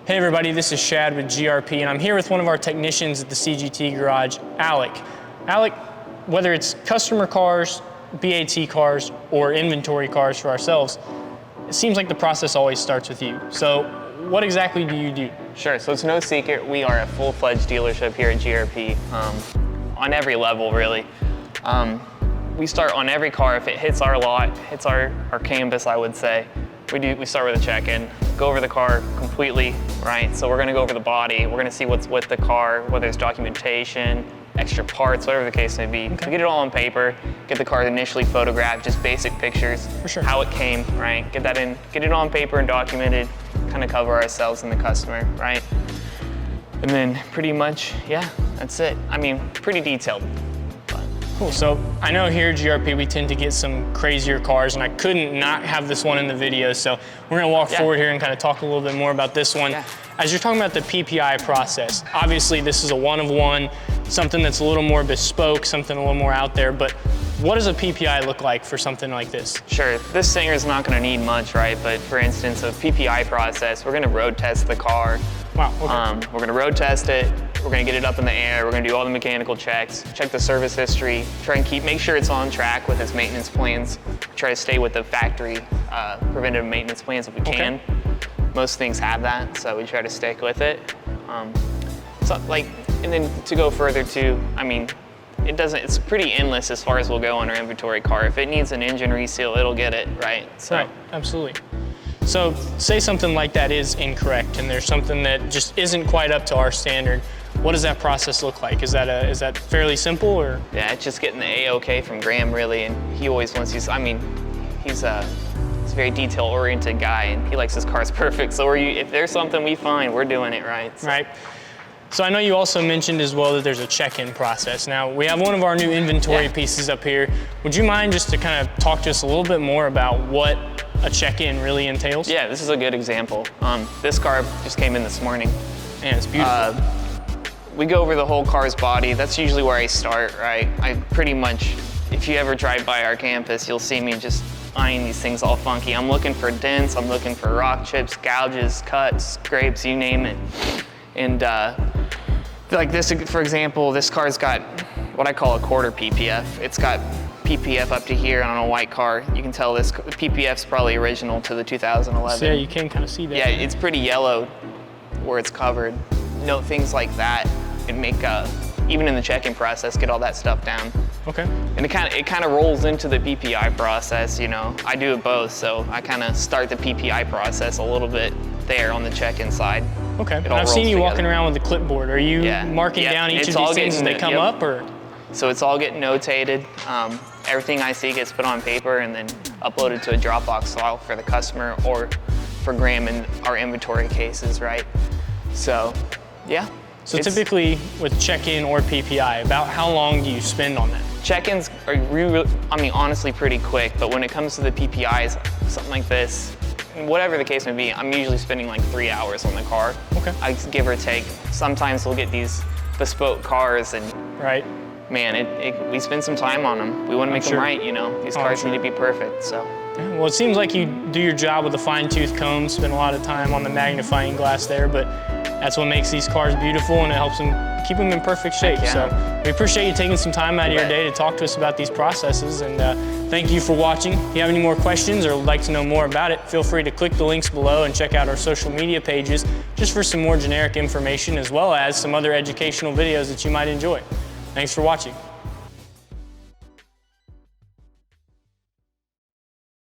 Hey everybody, this is Shad with GRP, and I'm here with one of our technicians at the CGT garage, Alec. Alec, whether it's customer cars, BAT cars, or inventory cars for ourselves, it seems like the process always starts with you. So what exactly do you do? Sure, so it's no secret, we are a full-fledged dealership here at GRP, on every level really. We start on every car, if it hits our lot, hits our canvas, I would say, we start with a check-in, go over the car completely, right? So we're gonna go over the body, we're gonna see what's with the car, whether it's documentation, extra parts, whatever the case may be. Okay. We get it all on paper, get the car initially photographed, just basic pictures, for sure, how it came, right? Get it on paper and documented, kind of cover ourselves and the customer, right? And then pretty much, yeah, that's it. I mean, pretty detailed. Cool, so I know here at GRP we tend to get some crazier cars, and I couldn't not have this one in the video, so we're gonna walk forward here and kind of talk a little bit more about this one. As you're talking about the PPI process, obviously this is a one-of-one, something that's a little more bespoke, something a little more out there, but what does a PPI look like for something like this? Sure, this Singer's not gonna need much, right? But for instance, a PPI process, we're gonna road test the car. Wow, okay. We're gonna road test it, we're gonna get it up in the air, we're gonna do all the mechanical checks, check the service history, try and make sure it's on track with its maintenance plans, try to stay with the factory preventative maintenance plans if we can. Okay. Most things have that, so we try to stick with it. And then to go further too, I mean, it's pretty endless as far as we'll go on our inventory car. If it needs an engine reseal, it'll get it, right? So. Right, absolutely. So say something like that is incorrect and there's something that just isn't quite up to our standard. What does that process look like? Is that fairly simple, or? Yeah, it's just getting the A-OK from Graham really, and he always wants he's a very detail-oriented guy and he likes his cars perfect. So if there's something we find, we're doing it right. So. Right. So I know you also mentioned as well that there's a check-in process. Now, we have one of our new inventory pieces up here. Would you mind just to kind of talk to us a little bit more about what a check-in really entails? Yeah, this is a good example. This car just came in this morning. Man, it's beautiful. We go over the whole car's body. That's usually where I start, right? I pretty much, if you ever drive by our campus, you'll see me just eyeing these things all funky. I'm looking for dents, I'm looking for rock chips, gouges, cuts, scrapes, you name it. And like this, for example, this car's got what I call a quarter PPF. It's got PPF up to here on a white car. You can tell this PPF's probably original to the 2011. So yeah, you can kind of see that. Yeah, it's pretty yellow where it's covered. Things like that can make, even in the check-in process, get all that stuff down. Okay. And it kind of rolls into the PPI process, you know. I do it both, so I kind of start the PPI process a little bit there on the check-in side. Okay, and I've seen you walking around with the clipboard. Are you marking down each of these things as they come up, or? So it's all getting notated. Everything I see gets put on paper and then uploaded to a Dropbox file for the customer or for Graham in our inventory cases, right? So, yeah. So typically with check-in or PPI, about how long do you spend on that? Check-ins are really, honestly pretty quick, but when it comes to the PPIs, something like this, whatever the case may be, I'm usually spending like 3 hours on the car. Okay. I give or take. Sometimes we'll get these bespoke cars and man, we spend some time on them. We want to make them right, you know. These cars need to be perfect, so. Well, it seems like you do your job with a fine-tooth comb, spend a lot of time on the magnifying glass there, but that's what makes these cars beautiful and it helps them keep them in perfect shape. So we appreciate you taking some time out of your day to talk to us about these processes, and thank you for watching. If you have any more questions or would like to know more about it, feel free to click the links below and check out our social media pages just for some more generic information as well as some other educational videos that you might enjoy. Thanks for watching.